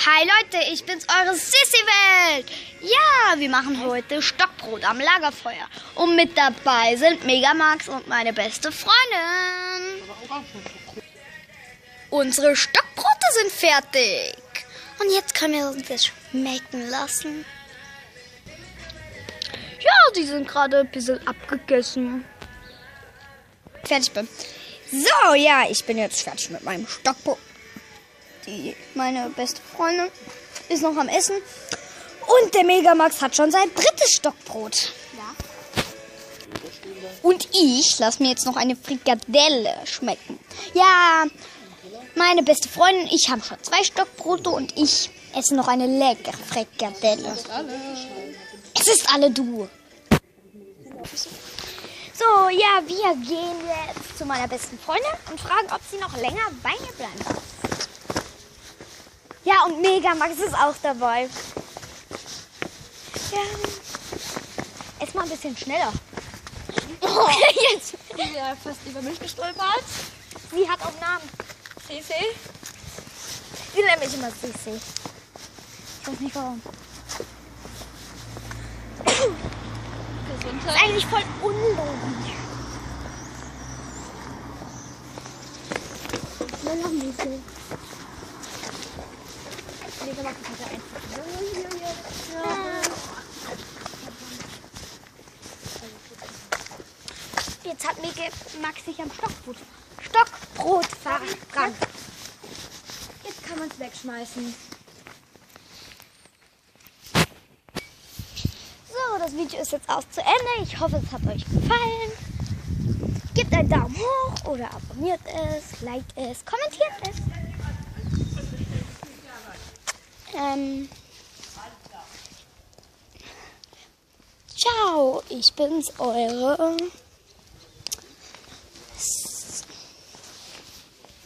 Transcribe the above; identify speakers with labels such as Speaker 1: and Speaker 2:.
Speaker 1: Hi Leute, ich bin's, eure Sissi-Welt. Ja, wir machen heute Stockbrot am Lagerfeuer. Und mit dabei sind Megamax und meine beste Freundin. Unsere Stockbrote sind fertig. Und jetzt können wir uns das schmecken lassen. Ja, die sind gerade ein bisschen abgegessen. Fertig bin. So, ja, ich bin jetzt fertig mit meinem Stockbrot. Meine beste Freundin ist noch am Essen. Und der Megamax hat schon sein drittes Stockbrot. Ja. Und ich lasse mir jetzt noch eine Frikadelle schmecken. Ja, meine beste Freundin, ich habe schon 2 Stockbrote und ich esse noch eine leckere Frikadelle. Es ist alle du. So, ja, wir gehen jetzt zu meiner besten Freundin und fragen, ob sie noch länger bei mir bleiben. Ja, und Megamax ist auch dabei. Ja. Ess mal ein bisschen schneller.
Speaker 2: Oh,
Speaker 1: Jetzt.
Speaker 2: sie ist ja fast über mich gestolpert.
Speaker 1: Sie hat auch Namen.
Speaker 2: Sisi.
Speaker 1: Sie nennt mich immer Sissi. Ich weiß nicht warum. Das ist eigentlich voll unlogisch. Nur noch ein bisschen. Megamax hat ja einfach. Jetzt hat Megamax sich am Stockbrot verbrannt.
Speaker 2: Jetzt kann man es wegschmeißen.
Speaker 1: So, das Video ist jetzt auch zu Ende. Ich hoffe, es hat euch gefallen. Gebt einen Daumen hoch oder abonniert es, liked es, kommentiert es. Ciao, ich bin's, eure